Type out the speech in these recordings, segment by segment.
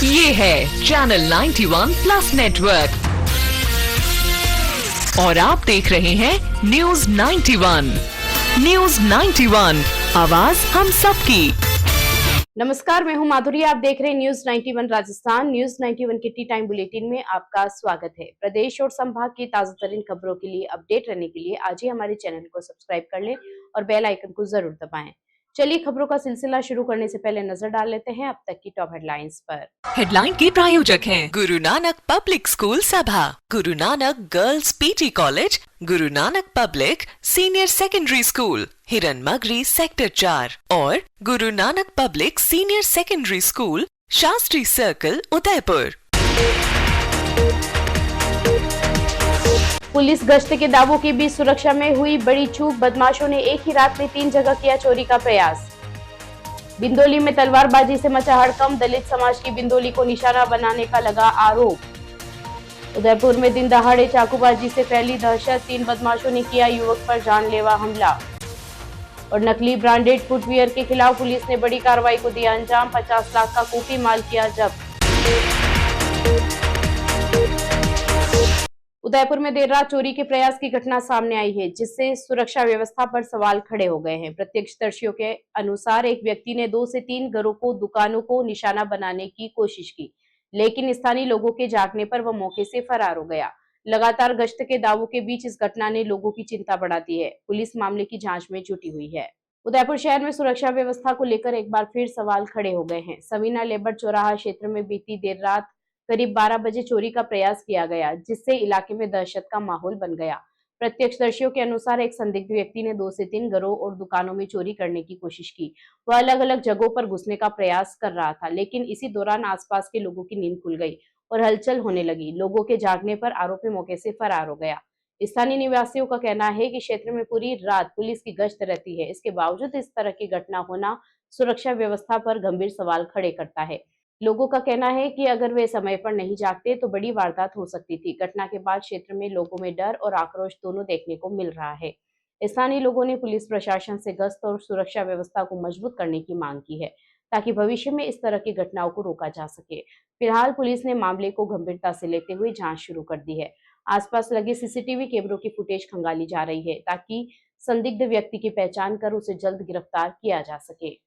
ये है channel 91 plus network और आप देख रहे हैं न्यूज 91। न्यूज 91, आवाज हम सबकी। नमस्कार, मैं हूं माधुरी। आप देख रहे हैं न्यूज 91 राजस्थान। न्यूज 91 के टी टाइम बुलेटिन में आपका स्वागत है। प्रदेश और संभाग की ताजा तरीन खबरों के लिए अपडेट रहने के लिए आज ही हमारे चैनल को सब्सक्राइब कर लें और बेल आइकन को जरूर दबाएं। चलिए खबरों का सिलसिला शुरू करने से पहले नजर डाल लेते हैं अब तक की टॉप हेडलाइंस पर। हेडलाइन के प्रायोजक हैं गुरु नानक पब्लिक स्कूल सभा, Guru Nanak girls PG college, Guru Nanak public senior secondary school, Hiranmagri sector 4 और Guru Nanak public senior secondary school, Shastri circle, Udaipur. Police गश्त के दावों के बीच सुरक्षा में हुई बड़ी चूक। बदमाशों ने एक ही रात में 3 जगह किया चोरी का प्रयास। बिंदोली में तलवारबाजी से मचा हड़कंप। दलित समाज की बिंदोली को निशाना बनाने का लगा आरोप। उदयपुर में दिन दहाड़े चाकूबाजी से फैली दहशत। 3 बदमाशों ने किया युवक पर जानलेवा हमला। और नकली ब्रांडेड फुटवियर के खिलाफ पुलिस ने बड़ी कार्रवाई को दिया अंजाम। 50 लाख का कूपी माल किया जब्त। उदयपुर में देर रात चोरी के प्रयास की घटना सामने आई है, जिससे सुरक्षा व्यवस्था पर सवाल खड़े हो गए हैं। प्रत्यक्षदर्शियों के अनुसार एक व्यक्ति ने 2 से 3 घरों को, दुकानों को निशाना बनाने की कोशिश की, लेकिन स्थानीय लोगों के जागने पर वह मौके से फरार हो गया। लगातार गश्त के दावों के बीच इस घटना ने लोगों की चिंता बढ़ा दी है। पुलिस मामले की जांच में जुटी हुई है। उदयपुर शहर में सुरक्षा व्यवस्था को लेकर एक बार फिर सवाल खड़े हो गए हैं। सवीना लेबर चौराहा क्षेत्र में बीती देर रात करीब 12 बजे चोरी का प्रयास किया गया, जिससे इलाके में दहशत का माहौल बन गया। प्रत्यक्षदर्शियों के अनुसार एक संदिग्ध व्यक्ति ने 2 से 3 घरों और दुकानों में चोरी करने की कोशिश की। वह अलग अलग जगहों पर घुसने का प्रयास कर रहा था, लेकिन इसी दौरान आसपास के लोगों की नींद खुल गई और हलचल होने लगी। लोगों के जागने पर आरोपी मौके से फरार हो गया। स्थानीय निवासियों का कहना है कि क्षेत्र में पूरी रात पुलिस की गश्त रहती है। इसके बावजूद इस तरह की घटना होना सुरक्षा व्यवस्था पर गंभीर सवाल खड़े करता है। लोगों का कहना है कि अगर वे समय पर नहीं जागते तो बड़ी वारदात हो सकती थी। घटना के बाद क्षेत्र में लोगों में डर और आक्रोश दोनों देखने को मिल रहा है। स्थानीय लोगों ने पुलिस प्रशासन से गश्त और सुरक्षा व्यवस्था को मजबूत करने की मांग की है, ताकि भविष्य में इस तरह की घटनाओं को रोका जा सके। फिलहाल पुलिस ने मामले को गंभीरता से लेते हुए जांच शुरू कर दी है। आसपास लगे सीसीटीवी कैमरों की फुटेज खंगाली जा रही है, ताकि संदिग्ध व्यक्ति की पहचान कर उसे जल्द गिरफ्तार किया जा सके।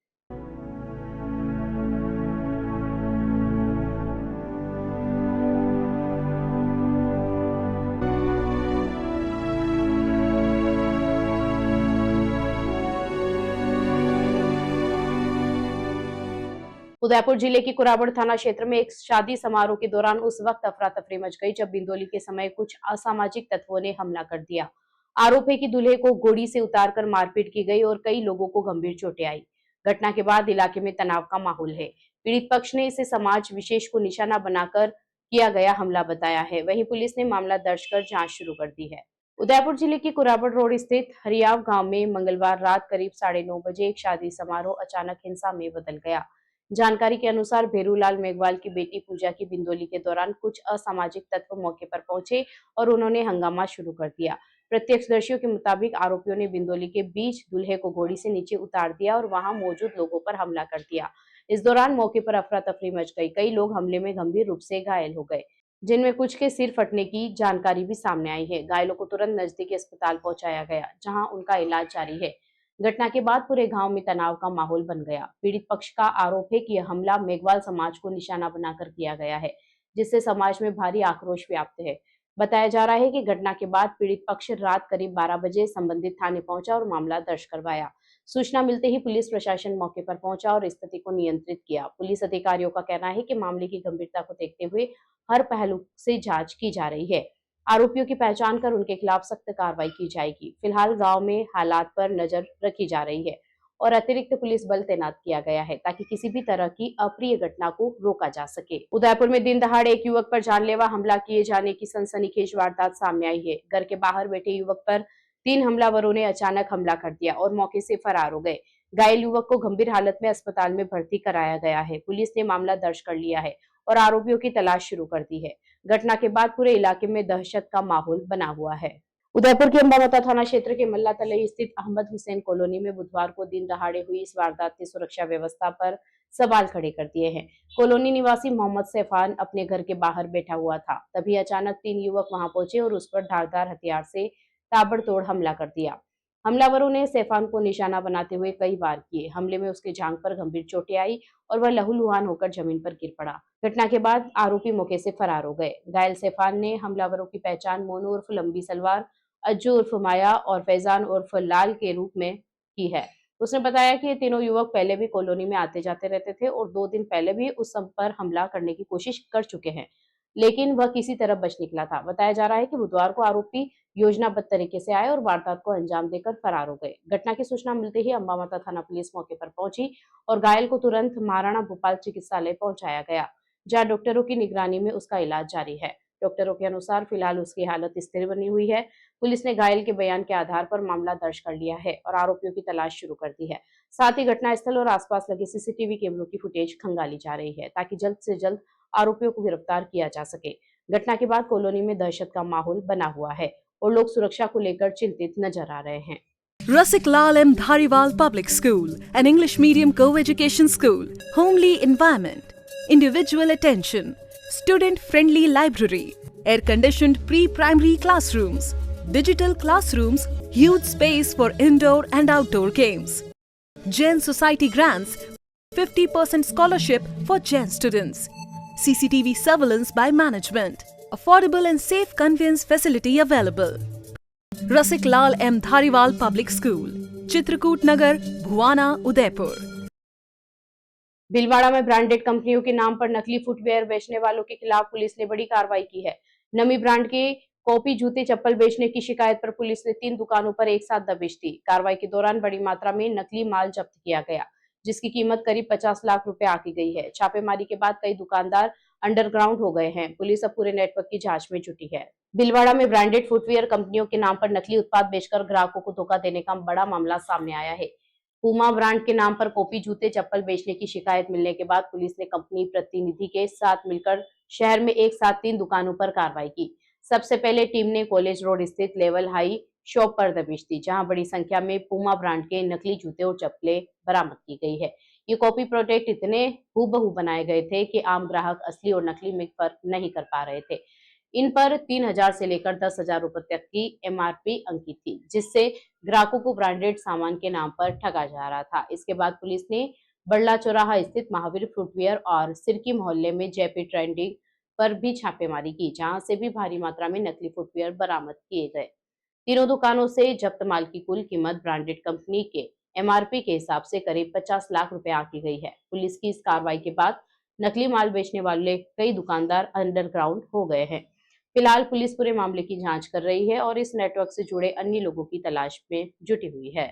उदयपुर जिले की कुराबड़ थाना क्षेत्र में एक शादी समारोह के दौरान उस वक्त अफरा तफरी मच गई जब बिंदोली के समय कुछ असामाजिक तत्वों ने हमला कर दिया। आरोप है कि दूल्हे को घोड़ी से उतारकर मारपीट की गई और कई लोगों को गंभीर चोटें आई। घटना के बाद इलाके में तनाव का माहौल है। पीड़ित पक्ष ने इसे समाज विशेष को निशाना बनाकर किया गया हमला बताया है। वहीं पुलिस ने मामला दर्ज कर जांच शुरू कर दी है। उदयपुर जिले की कुराबड़ रोड स्थित हरियाव गांव में मंगलवार रात करीब 9:30 बजे एक शादी समारोह अचानक हिंसा में बदल गया। जानकारी के अनुसार भेरूलाल मेघवाल की बेटी पूजा की बिंदोली के दौरान कुछ असामाजिक तत्व मौके पर पहुंचे और उन्होंने हंगामा शुरू कर दिया। प्रत्यक्षदर्शियों के मुताबिक आरोपियों ने बिंदोली के बीच दूल्हे को घोड़ी से नीचे उतार दिया और वहां मौजूद लोगों पर हमला कर दिया। इस दौरान मौके पर अफरा तफरी मच गई। कई लोग हमले में गंभीर रूप से घायल हो गए, जिनमें कुछ के सिर फटने की जानकारी भी सामने आई है। घायलों को तुरंत नजदीकी अस्पताल पहुंचाया गया, जहां उनका इलाज जारी है। घटना के बाद पूरे गांव में तनाव का माहौल बन गया। पीड़ित पक्ष का आरोप है कि यह हमला मेघवाल समाज को निशाना बनाकर किया गया है, जिससे समाज में भारी आक्रोश व्याप्त है। बताया जा रहा है कि घटना के बाद पीड़ित पक्ष रात करीब 12 बजे संबंधित थाने पहुंचा और मामला दर्ज करवाया। सूचना मिलते ही पुलिस प्रशासन मौके पर पहुंचा और स्थिति को नियंत्रित किया। पुलिस अधिकारियों का कहना है कि मामले की गंभीरता को देखते हुए हर पहलू से जांच की जा रही है। आरोपियों की पहचान कर उनके खिलाफ सख्त कार्रवाई की जाएगी। फिलहाल गांव में हालात पर नजर रखी जा रही है और अतिरिक्त पुलिस बल तैनात किया गया है, ताकि किसी भी तरह की अप्रिय घटना को रोका जा सके। उदयपुर में दिन दहाड़े एक युवक पर जानलेवा हमला किए जाने की सनसनीखेज वारदात सामने आई है। घर के बाहर बैठे युवक पर 3 हमलावरों ने अचानक हमला कर दिया और मौके से फरार हो गए। घायल युवक को गंभीर हालत में अस्पताल में भर्ती कराया गया है। पुलिस ने मामला दर्ज कर लिया है और आरोपियों की तलाश शुरू कर दी है। घटना के बाद पूरे इलाके में दहशत का माहौल बना हुआ है। उदयपुर के अंबामता थाना क्षेत्र के मल्ला तलई स्थित अहमद हुसैन कॉलोनी में बुधवार को दिन दहाड़े हुई इस वारदात ने सुरक्षा व्यवस्था पर सवाल खड़े कर दिए हैं। कॉलोनी निवासी मोहम्मद सैफान अपने घर के बाहर बैठा हुआ था, तभी अचानक 3 युवक वहां पहुंचे और उस पर धारदार हथियार से ताबड़तोड़ हमला कर दिया। हमलावरों ने सैफान को निशाना बनाते हुए कई वार किए। हमले में उसके जांघ पर गंभीर चोटें आई और वह लहूलुहान होकर जमीन पर गिर पड़ा। घटना के बाद आरोपी मौके से फरार हो गए। घायल सैफान ने हमलावरों की पहचान मोनू उर्फ लंबी सलवार, अज्जू उर्फ माया और फैजान उर्फ लाल के रूप में की है। उसने बताया कि ये तीनों युवक पहले भी कॉलोनी में आते जाते रहते थे और 2 दिन पहले भी उस सब पर हमला करने की कोशिश कर चुके हैं, लेकिन वह किसी तरह बच निकला था। बताया जा रहा है कि बुधवार को आरोपी योजनाबद्ध तरीके से आए और वारदात को अंजाम देकर फरार हो गए। घटना की सूचना मिलते ही अंबा माता थाना पुलिस मौके पर पहुंची और घायल को तुरंत महाराणा भोपाल चिकित्सालय पहुंचाया गया, जहां डॉक्टरों की निगरानी में उसका इलाज जारी है। डॉक्टरों के अनुसार फिलहाल उसकी हालत स्थिर बनी हुई है। पुलिस ने घायल के बयान के आधार पर मामला दर्ज कर लिया है और आरोपियों की तलाश शुरू कर दी है। साथ ही घटनास्थल और आसपास लगे सीसीटीवी कैमरों की फुटेज खंगाली जा रही है, ताकि जल्द से जल्द आरोपियों को गिरफ्तार किया जा सके। घटना के बाद कॉलोनी में दहशत का माहौल बना हुआ है और लोग सुरक्षा को लेकर चिंतित नजर आ रहे हैं। Rasik Lal M. Dhariwal Public School, an English medium co-education school, homely environment, individual attention, student-friendly library, air-conditioned pre-primary classrooms, digital classrooms, huge space for indoor and outdoor games. Jain Society grants 50% scholarship for Jain students. CCTV surveillance by management. Affordable and safe conveyance facility available. Rasik Lal M. Dhariwal Public School, Chitrakoot नगर, भुवाना, उदयपुर। भीलवाड़ा में branded कंपनियों के नाम पर नकली footwear बेचने वालों के खिलाफ पुलिस ने बड़ी कार्रवाई की है। नमी ब्रांड के कॉपी जूते चप्पल बेचने की शिकायत पर पुलिस ने 3 दुकानों पर एक साथ दबिश दी। कार्रवाई के दौरान बड़ी मात्रा में नकली माल जब्त किया गया, जिसकी कीमत करीब 50 लाख रुपए आकी गई है। छापेमारी के बाद कई दुकानदार अंडरग्राउंड हो गए हैं। पुलिस अब पूरे नेटवर्क की जांच में जुटी है। भीलवाड़ा में ब्रांडेड फुटवेयर कंपनियों के नाम पर नकली उत्पाद बेचकर ग्राहकों को धोखा देने का बड़ा मामला सामने आया है। पूमा ब्रांड के नाम पर कॉपी जूते चप्पल बेचने की शिकायत मिलने के बाद पुलिस ने कंपनी प्रतिनिधि के साथ मिलकर शहर में एक साथ 3 दुकानों पर कार्रवाई की। सबसे पहले टीम ने कॉलेज रोड स्थित लेवल हाई शॉप पर दबिश दी, जहां बड़ी संख्या में पूमा ब्रांड के नकली जूते और चप्पलें बरामद की गई है। ये कॉपी प्रोडक्ट इतने हूबहू बनाए गए थे कि आम ग्राहक असली और नकली में फर्क नहीं कर पा रहे थे। इन पर 3,000 से लेकर 10,000 रुपए तक की एमआरपी अंकित थी, जिससे ग्राहकों को ब्रांडेड सामान के नाम पर ठगा जा रहा था। इसके बाद पुलिस ने बड़ला चौराहा स्थित महावीर फुटवेयर और सिरकी मोहल्ले में जेपी ट्रेंडिंग पर भी छापेमारी की, जहां से भी भारी मात्रा में नकली फुटवेयर बरामद किए गए। तीनों दुकानों से जब्त माल की कुल कीमत ब्रांडेड कंपनी के एमआरपी के हिसाब से करीब 50 लाख रुपए आकी गई है। पुलिस की इस कार्रवाई के बाद नकली माल बेचने वाले कई दुकानदार अंडरग्राउंड हो गए हैं। फिलहाल पुलिस पूरे मामले की जांच कर रही है और इस नेटवर्क से जुड़े अन्य लोगों की तलाश में जुटी हुई है।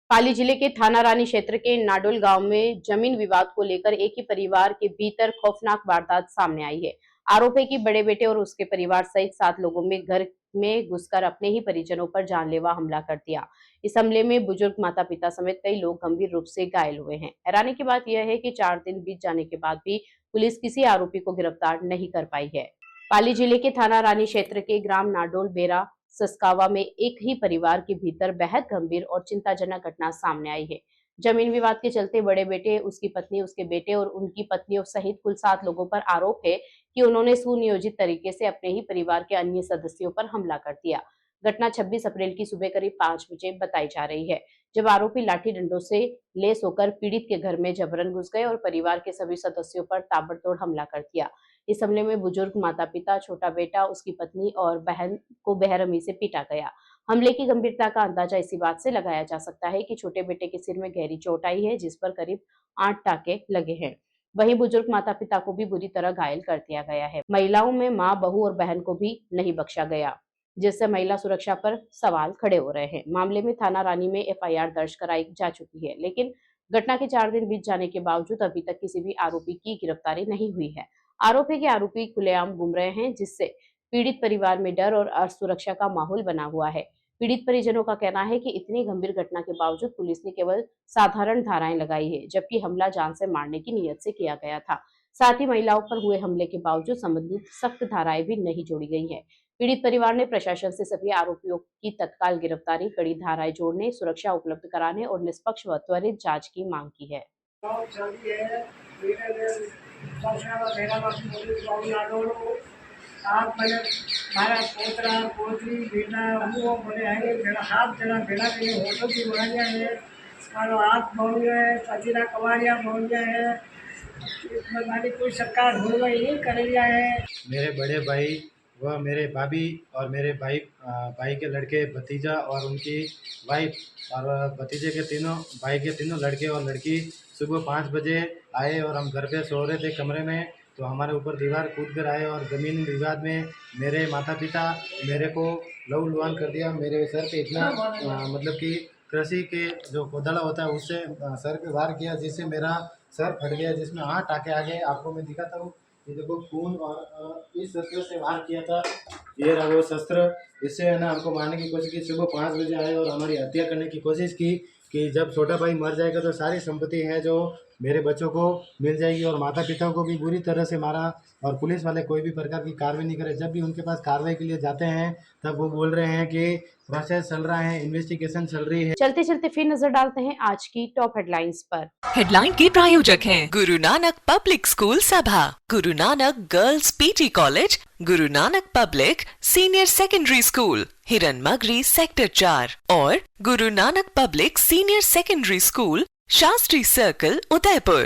पाली जिले के थाना रानी क्षेत्र के नाडोल गांव में जमीन विवाद को लेकर एक ही परिवार के भीतर खौफनाक वारदात सामने आई है। आरोपी की बड़े बेटे और उसके परिवार सहित 7 लोगों में घर में घुसकर अपने ही परिजनों पर जानलेवा हमला कर दिया। इस हमले में बुजुर्ग माता पिता समेत कई लोग गंभीर रूप से घायल हुए हैं। हैरानी की बात यह है कि 4 दिन बीत जाने के बाद भी पुलिस किसी आरोपी को गिरफ्तार नहीं कर पाई है। पाली जिले के थाना रानी क्षेत्र के ग्राम नाडोल बेरा सस्कावा में एक ही परिवार के भीतर बेहद गंभीर और चिंताजनक घटना सामने आई है। जमीन विवाद के चलते बड़े बेटे, उसकी पत्नी, उसके बेटे और उनकी पत्नियों सहित कुल 7 लोगों पर आरोप है कि उन्होंने सुनियोजित तरीके से अपने ही परिवार के अन्य सदस्यों पर हमला कर दिया। घटना 26 अप्रैल की सुबह करीब 5 बजे बताई जा रही है, जब आरोपी लाठी डंडों से लैस होकर पीड़ित के घर में जबरन घुस गए और परिवार के सभी सदस्यों पर ताबड़तोड़ हमला कर दिया। इस हमले में बुजुर्ग माता पिता, छोटा बेटा, उसकी पत्नी और बहन को बेरहमी से पीटा गया। हमले की गंभीरता का अंदाजा इसी बात से लगाया जा सकता है कि छोटे बेटे के सिर में गहरी चोट आई है, जिस पर करीब 8 टाके लगे हैं। वहीं बुजुर्ग माता पिता को भी बुरी तरह घायल कर दिया गया है। महिलाओं में मां, बहू और बहन को भी नहीं बख्शा गया, जिससे महिला सुरक्षा पर सवाल खड़े हो रहे हैं। मामले में थाना रानी में एफआईआर दर्ज कराई जा चुकी है, लेकिन घटना के 4 दिन बीत जाने के बावजूद अभी तक किसी भी आरोपी की गिरफ्तारी नहीं हुई है। आरोपी खुलेआम घूम रहे हैं, जिससे पीड़ित परिवार में डर और असुरक्षा का माहौल बना हुआ है। पीड़ित परिजनों का कहना है कि इतनी गंभीर घटना के बावजूद पुलिस ने केवल साधारण धाराएं लगाई है, जबकि हमला जान से मारने की नीयत से किया गया था। साथ ही महिलाओं पर हुए हमले के बावजूद संबंधित सख्त धाराएं भी नहीं जोड़ी गई है। पीड़ित परिवार ने प्रशासन से सभी आरोपियों की तत्काल गिरफ्तारी, कड़ी धाराएं जोड़ने, सुरक्षा उपलब्ध कराने और निष्पक्ष व त्वरित जांच की मांग की है। बहुत जल्दी है आप मैंने मारा पोतरा पोतरी बेटा वो बोले आए मेरा हाथ जरा बेड़ा के होटल की मारिया है मारो हाथ बोल गए सजीरा कमारिया बोल गए है हमारी कोई सरकार हो गई नहीं कर लिया है। मेरे बड़े भाई व मेरे भाभी और मेरे भाई के लड़के भतीजा और उनकी वाइफ और भतीजे के तीनों भाई के तीनों लड़के और लड़की सुबह 5 बजे आए और हम घर पे सो रहे थे कमरे में, तो हमारे ऊपर दीवार कूद कर आए और ज़मीन विवाद में मेरे माता पिता मेरे को लहू लुहान कर दिया। मेरे सर पे इतना मतलब कि कृषि के जो कोदाला होता है उससे सर पे वार किया, जिससे मेरा सर फट गया, जिसमें 8 टाँके आ गए। आपको मैं दिखाता हूँ, ये देखो खून, और इस शस्त्र से वार किया था, ये रहा वो शस्त्र। इससे है ना हमको मारने की कोशिश की। सुबह 5 बजे आए और हमारी हत्या करने की कोशिश की कि जब छोटा भाई मर जाएगा तो सारी संपत्ति है जो मेरे बच्चों को मिल जाएगी, और माता पिता को भी बुरी तरह से मारा। और पुलिस वाले कोई भी प्रकार की कार्रवाई नहीं करे। जब भी उनके पास कार्रवाई के लिए जाते हैं तब वो बोल रहे हैं कि प्रोसेस चल रहा है, इन्वेस्टिगेशन चल रही है। चलते चलते फिर नजर डालते हैं आज की टॉप हेडलाइंस पर। हेडलाइन के प्रायोजक हैं गुरु नानक पब्लिक स्कूल सभा, Guru Nanak girls PG college, Guru Nanak public senior secondary school, हिरन मगरी सेक्टर 4 और Guru Nanak public senior secondary school, Shastri circle, Udaipur.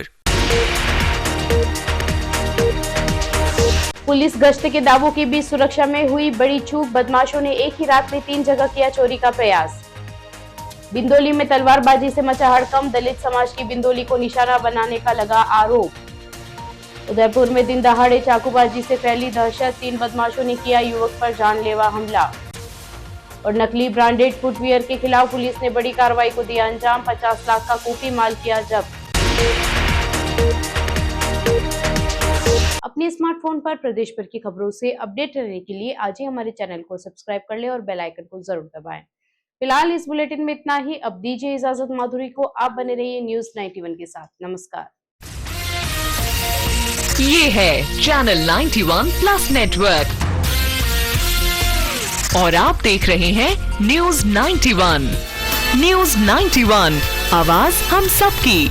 Police गश्त के दावों के बीच सुरक्षा में हुई बड़ी चूक, बदमाशों ने एक ही रात में 3 जगह किया चोरी का प्रयास। बिंदोली में तलवारबाजी से मचा हड़कंप, दलित समाज की बिंदोली को निशाना बनाने का लगा आरोप। उदयपुर में दिन दहाड़े चाकूबाजी से फैली दहशत, 3 बदमाशों ने किया युवक पर जानलेवा हमला। और नकली ब्रांडेड फुटवियर के खिलाफ पुलिस ने बड़ी कार्रवाई को दिया अंजाम, 50 लाख का कूपी माल किया जब्त। अपने स्मार्टफोन पर प्रदेश भर की खबरों से अपडेट रहने के लिए आज ही हमारे चैनल को सब्सक्राइब कर लें और बेल आइकन को जरूर दबाएं। फिलहाल इस बुलेटिन में इतना ही। अब दीजिए इजाजत माधुरी को। आप बने रहिए न्यूज 91 के साथ। नमस्कार। ये है चैनल 91 प्लस नेटवर्क और आप देख रहे हैं न्यूज 91। न्यूज 91, आवाज हम सबकी।